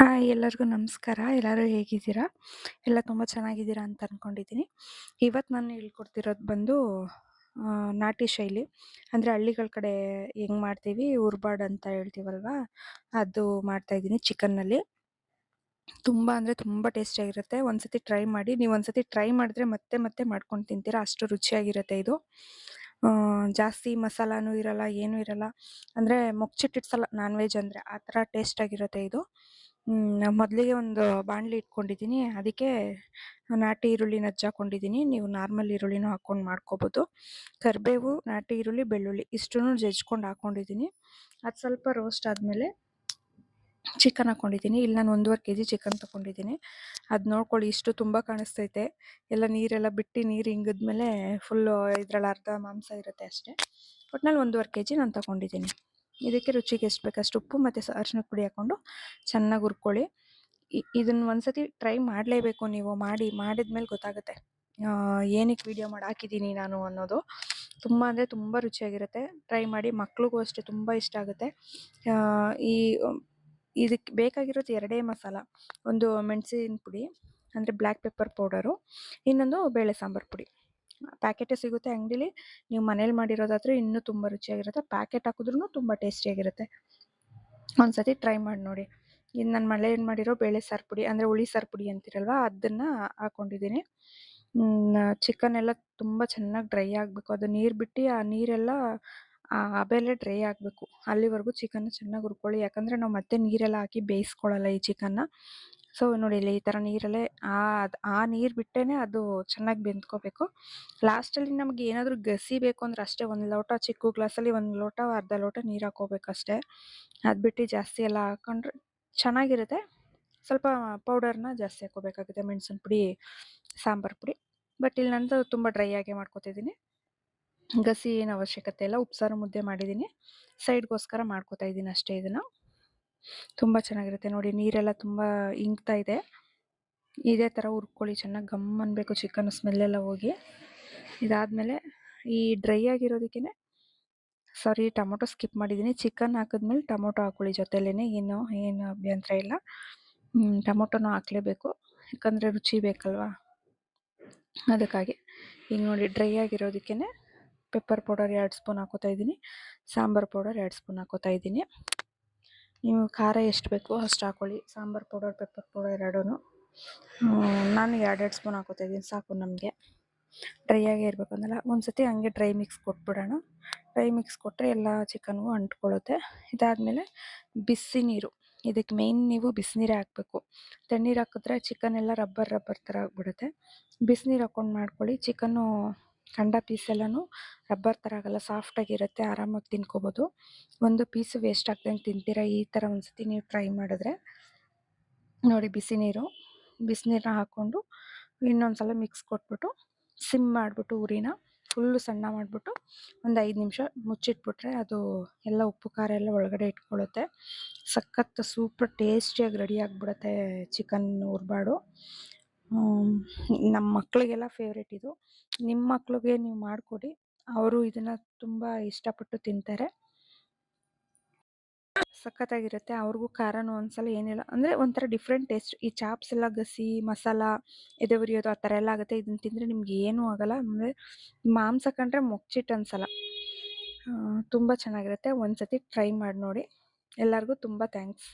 ಎಲ್ಲರಿಗೂ ನಮಸ್ಕಾರ. ಎಲ್ಲರೂ ಹೇಗಿದ್ದೀರಾ? ಎಲ್ಲ ತುಂಬ ಚೆನ್ನಾಗಿದ್ದೀರಾ ಅಂತ ಅಂದ್ಕೊಂಡಿದ್ದೀನಿ. ಇವತ್ತು ನಾನು ಹೇಳ್ಕೊಡ್ತಿರೋದು ಬಂದು ನಾಟಿ ಶೈಲಿ. ಅಂದರೆ ಹಳ್ಳಿಗಳ ಕಡೆ ಹೆಂಗೆ ಮಾಡ್ತೀವಿ ಉರ್ಬಾಡ್ ಅಂತ ಹೇಳ್ತೀವಲ್ವಾ, ಅದು ಮಾಡ್ತಾಯಿದ್ದೀನಿ ಚಿಕನ್ನಲ್ಲಿ. ತುಂಬ ಅಂದರೆ ತುಂಬ ಟೇಸ್ಟಿಯಾಗಿರುತ್ತೆ. ಒಂದ್ಸತಿ ಟ್ರೈ ಮಾಡಿ. ನೀವು ಒಂದ್ಸತಿ ಟ್ರೈ ಮಾಡಿದ್ರೆ ಮತ್ತೆ ಮತ್ತೆ ಮಾಡ್ಕೊಂಡು ತಿಂತೀರಾ, ಅಷ್ಟು ರುಚಿಯಾಗಿರುತ್ತೆ ಇದು. ಜಾಸ್ತಿ ಮಸಾಲಾನೂ ಇರಲ್ಲ, ಏನೂ ಇರಲ್ಲ. ಅಂದರೆ ಮೊಗ್ಚಿಟ್ಟಿಡ್ಸಲ್ಲ ನಾನ್ ವೆಜ್ ಅಂದರೆ, ಆ ಥರ ಟೇಸ್ಟಾಗಿರುತ್ತೆ ಇದು. ಮೊದಲಿಗೆ ಒಂದು ಬಾಣಲಿ ಇಟ್ಕೊಂಡಿದ್ದೀನಿ. ಅದಕ್ಕೆ ನಾಟಿ ಈರುಳ್ಳಿನ ಹಚ್ಚಾಕೊಂಡಿದ್ದೀನಿ. ನೀವು ನಾರ್ಮಲ್ ಈರುಳ್ಳಿನೂ ಹಾಕ್ಕೊಂಡು ಮಾಡ್ಕೋಬೋದು. ಕರಿಬೇವು, ನಾಟಿ ಈರುಳ್ಳಿ, ಬೆಳ್ಳುಳ್ಳಿ ಇಷ್ಟನ್ನೂ ಜಜ್ಕೊಂಡು ಹಾಕ್ಕೊಂಡಿದ್ದೀನಿ. ಅದು ಸ್ವಲ್ಪ ರೋಸ್ಟ್ ಆದಮೇಲೆ ಚಿಕನ್ ಹಾಕ್ಕೊಂಡಿದ್ದೀನಿ. ಇಲ್ಲಿ ನಾನು 1.5 kg ಚಿಕನ್ ತೊಗೊಂಡಿದ್ದೀನಿ. ಅದು ನೋಡ್ಕೊಳ್ಳಿ, ಇಷ್ಟು ತುಂಬ ಕಾಣಿಸ್ತೈತೆ. ಎಲ್ಲ ನೀರೆಲ್ಲ ಬಿಟ್ಟು ನೀರು ಇಂಗಿದ್ಮೇಲೆ ಫುಲ್ಲು ಇದರಲ್ಲಿ ಅರ್ಧ ಮಾಂಸ ಇರುತ್ತೆ ಅಷ್ಟೇ. ಒಟ್ನಲ್ಲಿ 1.5 kg ನಾನು ತೊಗೊಂಡಿದ್ದೀನಿ. ಇದಕ್ಕೆ ರುಚಿಗೆ ಎಷ್ಟು ಬೇಕು ಅಷ್ಟು ಉಪ್ಪು ಮತ್ತು ಅರಿಶಿಣದ ಪುಡಿ ಹಾಕ್ಕೊಂಡು ಚೆನ್ನಾಗಿ ಹುರ್ಕೊಳ್ಳಿ. ಇದನ್ನು ಒಂದ್ಸತಿ ಟ್ರೈ ಮಾಡಲೇಬೇಕು ನೀವು. ಮಾಡಿದ್ಮೇಲೆ ಗೊತ್ತಾಗುತ್ತೆ ಏನಕ್ಕೆ ವಿಡಿಯೋ ಮಾಡಿ ಹಾಕಿದ್ದೀನಿ ನಾನು ಅನ್ನೋದು. ತುಂಬ ಅಂದರೆ ತುಂಬ ರುಚಿಯಾಗಿರುತ್ತೆ. ಟ್ರೈ ಮಾಡಿ. ಮಕ್ಳಿಗೂ ಅಷ್ಟೇ ತುಂಬ ಇಷ್ಟ ಆಗುತ್ತೆ. ಇದಕ್ಕೆ ಬೇಕಾಗಿರೋದು 2 ಮಸಾಲ. ಒಂದು ಮೆಣಸಿನ ಪುಡಿ ಅಂದರೆ ಬ್ಲ್ಯಾಕ್ ಪೆಪ್ಪರ್ ಪೌಡರು, ಇನ್ನೊಂದು ಬೇಳೆ ಸಾಂಬಾರು ಪುಡಿ. ಪ್ಯಾಕೆಟೇ ಸಿಗುತ್ತೆ ಅಂಗಡೀಲಿ. ನೀವು ಮನೇಲಿ ಮಾಡಿರೋದಾದರೆ ಇನ್ನೂ ತುಂಬ ರುಚಿಯಾಗಿರುತ್ತೆ. ಪ್ಯಾಕೆಟ್ ಹಾಕಿದ್ರೂ ತುಂಬ ಟೇಸ್ಟಿಯಾಗಿರುತ್ತೆ. ಒಂದ್ಸತಿ ಟ್ರೈ ಮಾಡಿ ನೋಡಿ. ಇನ್ನು ನಾನು ಮನೇಲಿ ಮಾಡಿರೋ ಬೇಳೆ ಸಾರು ಪುಡಿ ಅಂದರೆ ಹುಳಿ ಸಾರು ಪುಡಿ ಅಂತೀರಲ್ವ, ಅದನ್ನು ಹಾಕ್ಕೊಂಡಿದ್ದೀನಿ. ಚಿಕನ್ ಎಲ್ಲ ತುಂಬ ಚೆನ್ನಾಗಿ ಡ್ರೈ ಆಗಬೇಕು. ಅದು ನೀರು ಬಿಟ್ಟು ಆ ನೀರೆಲ್ಲ ಆಮೇಲೆ ಡ್ರೈ ಆಗಬೇಕು. ಅಲ್ಲಿವರೆಗೂ ಚಿಕನ್ನ ಚೆನ್ನಾಗಿ ಹುರ್ಕೊಳ್ಳಿ. ಯಾಕಂದರೆ ನಾವು ಮತ್ತೆ ನೀರೆಲ್ಲ ಹಾಕಿ ಬೇಯಿಸ್ಕೊಳ್ಳಲ್ಲ ಈ ಚಿಕನ್ನ. ಸೊ ನೋಡಿ, ಇಲ್ಲಿ ಈ ಥರ ನೀರಲ್ಲೇ ಆ ನೀರು ಬಿಟ್ಟೇ ಅದು ಚೆನ್ನಾಗಿ ಬೆಂದ್ಕೋಬೇಕು. ಲಾಸ್ಟಲ್ಲಿ ನಮಗೆ ಏನಾದರೂ ಗಸಿ ಬೇಕು ಅಂದರೆ ಅಷ್ಟೇ, 1 ಲೋಟ ಚಿಕ್ಕ ಗ್ಲಾಸಲ್ಲಿ 1 ಲೋಟ ಅರ್ಧ ಲೋಟ ನೀರು ಹಾಕ್ಕೋಬೇಕಷ್ಟೇ. ಅದು ಬಿಟ್ಟು ಜಾಸ್ತಿ ಎಲ್ಲ ಹಾಕ್ಕೊಂಡ್ರೆ ಚೆನ್ನಾಗಿರುತ್ತೆ. ಸ್ವಲ್ಪ ಪೌಡರ್ನ ಜಾಸ್ತಿ ಹಾಕ್ಕೋಬೇಕಾಗುತ್ತೆ, ಮೆಣಸಿನ ಪುಡಿ, ಸಾಂಬಾರು ಪುಡಿ. ಬಟ್ ಇಲ್ಲಿ ನಂದು ತುಂಬ ಡ್ರೈ ಆಗೇ ಮಾಡ್ಕೊತಿದ್ದೀನಿ. ಗಸಿ ಏನು ಅವಶ್ಯಕತೆ ಇಲ್ಲ. ಉಪ್ಸಾರು ಮುದ್ದೆ ಮಾಡಿದ್ದೀನಿ, ಸೈಡ್ಗೋಸ್ಕರ ಮಾಡ್ಕೊತಾ ಇದ್ದೀನಿ ಅಷ್ಟೇ. ಇದನ್ನು ತುಂಬ ಚೆನ್ನಾಗಿರುತ್ತೆ ನೋಡಿ. ನೀರೆಲ್ಲ ತುಂಬ ಇಂಗ್ತಾ ಇದೆ. ಇದೇ ಥರ ಹುರ್ಕೊಳ್ಳಿ, ಚೆನ್ನಾಗಿ ಗಮ್ ಅನ್ನಬೇಕು ಚಿಕನ್ ಸ್ಮೆಲ್ಲೆಲ್ಲ ಹೋಗಿ. ಇದಾದಮೇಲೆ ಈ ಡ್ರೈ ಆಗಿರೋದಕ್ಕೇ ಟೊಮೊಟೊ ಸ್ಕಿಪ್ ಮಾಡಿದ್ದೀನಿ. ಚಿಕನ್ ಹಾಕಿದ್ಮೇಲೆ ಟೊಮೊಟೊ ಹಾಕ್ಕೊಳ್ಳಿ ಜೊತೆಲೇ, ಏನು ಅಭ್ಯಂತರ ಇಲ್ಲ. ಟೊಮೊಟೊನೂ ಹಾಕಲೇಬೇಕು, ಯಾಕಂದರೆ ರುಚಿ ಬೇಕಲ್ವಾ, ಅದಕ್ಕಾಗಿ. ಈಗ ನೋಡಿ, ಡ್ರೈ ಆಗಿರೋದಕ್ಕೇ ಪೆಪ್ಪರ್ ಪೌಡರ್ 2 ಸ್ಪೂನ್ ಹಾಕೋತಾ ಇದ್ದೀನಿ, ಸಾಂಬಾರು ಪೌಡರ್ 2 ಸ್ಪೂನ್ ಹಾಕೋತಾ ಇದ್ದೀನಿ. ನೀವು ಖಾರ ಎಷ್ಟು ಬೇಕೋ ಅಷ್ಟು ಹಾಕ್ಕೊಳ್ಳಿ. ಸಾಂಬಾರು ಪೌಡರ್, ಪೆಪ್ಪರ್ ಪೌಡರ್ ಎರಡೂ ನಾನು 2 ಸ್ಪೂನ್ ಹಾಕೋತಾ ಇದ್ದೀನಿ, ಸಾಕು ನಮಗೆ. ಡ್ರೈ ಆಗೇ ಇರಬೇಕು ಅಂದಲ್ಲ. ಒಂದ್ಸತಿ ಹಂಗೆ ಡ್ರೈ ಮಿಕ್ಸ್ ಕೊಟ್ಬಿಡೋಣ. ಡ್ರೈ ಮಿಕ್ಸ್ ಕೊಟ್ಟರೆ ಎಲ್ಲ ಚಿಕನ್ಗೂ ಅಂಟ್ಕೊಳ್ಳುತ್ತೆ. ಇದಾದಮೇಲೆ ಬಿಸಿ ನೀರು. ಇದಕ್ಕೆ ಮೇಯ್ನ್ ನೀವು ಬಿಸಿನೀರೇ ಹಾಕಬೇಕು. ತಣ್ಣೀರು ಹಾಕಿದ್ರೆ ಚಿಕನ್ ಎಲ್ಲ ರಬ್ಬರ್ ಥರ ಆಗಿಬಿಡುತ್ತೆ. ಬಿಸಿನೀರು ಹಾಕ್ಕೊಂಡು ಮಾಡ್ಕೊಳ್ಳಿ. ಚಿಕನ್ನು ಕಂಡ ಪೀಸೆಲ್ಲನೂ ರಬ್ಬರ್ ಥರ ಆಗಲ್ಲ, ಸಾಫ್ಟಾಗಿರುತ್ತೆ, ಆರಾಮಾಗಿ ತಿನ್ಕೋಬೋದು. ಒಂದು ಪೀಸು ವೇಸ್ಟ್ ಆಗ್ದಂಗೆ ತಿಂತೀರಾ ಈ ಥರ ಒಂದ್ಸತಿ ನೀವು ಟ್ರೈ ಮಾಡಿದ್ರೆ. ನೋಡಿ, ಬಿಸಿನೀರನ್ನ ಹಾಕ್ಕೊಂಡು ಇನ್ನೊಂದು ಸಲ ಮಿಕ್ಸ್ ಕೊಟ್ಬಿಟ್ಟು ಸಿಮ್ ಮಾಡಿಬಿಟ್ಟು ಉರಿನ ಫುಲ್ಲು ಸಣ್ಣ ಮಾಡಿಬಿಟ್ಟು ಒಂದು 5 ನಿಮಿಷ ಮುಚ್ಚಿಟ್ಬಿಟ್ರೆ ಅದು ಎಲ್ಲ ಉಪ್ಪು ಖಾರ ಎಲ್ಲ ಒಳಗಡೆ ಇಟ್ಕೊಳ್ಳುತ್ತೆ. ಸಖತ್ ಸೂಪರ್ ಟೇಸ್ಟಿಯಾಗಿ ರೆಡಿ ಆಗಿಬಿಡುತ್ತೆ ಚಿಕನ್ ಉರ್ಬಾಡು. ನಮ್ಮ ಮಕ್ಕಳಿಗೆಲ್ಲ ಫೇವ್ರೇಟ್ ಇದು. ನಿಮ್ಮ ಮಕ್ಳಿಗೆ ನೀವು ಮಾಡಿಕೊಡಿ, ಅವರು ಇದನ್ನು ತುಂಬ ಇಷ್ಟಪಟ್ಟು ತಿಂತಾರೆ. ಸಖತ್ತಾಗಿರುತ್ತೆ. ಅವ್ರಿಗೂ ಖಾರನೂ ಒಂದ್ಸಲ ಏನಿಲ್ಲ ಅಂದರೆ ಒಂಥರ ಡಿಫ್ರೆಂಟ್ ಟೇಸ್ಟ್. ಈ ಚಾಪ್ಸ್ ಎಲ್ಲ ಗಸಿ ಮಸಾಲ ಎದೆ ಉರಿಯೋದು ಆ ಥರ ಎಲ್ಲ ಆಗುತ್ತೆ. ಇದನ್ನು ತಿಂದರೆ ನಿಮ್ಗೆ ಏನೂ ಆಗಲ್ಲ. ಅಂದರೆ ಮಾಂಸ ಕಂಡ್ರೆ ಮೊಗ್ಚಿಟ್ಟು ಅನ್ಸಲ್ಲ. ತುಂಬ ಚೆನ್ನಾಗಿರುತ್ತೆ. ಒಂದ್ಸತಿ ಟ್ರೈ ಮಾಡಿ ನೋಡಿ. ಎಲ್ಲರಿಗೂ ತುಂಬ ಥ್ಯಾಂಕ್ಸ್.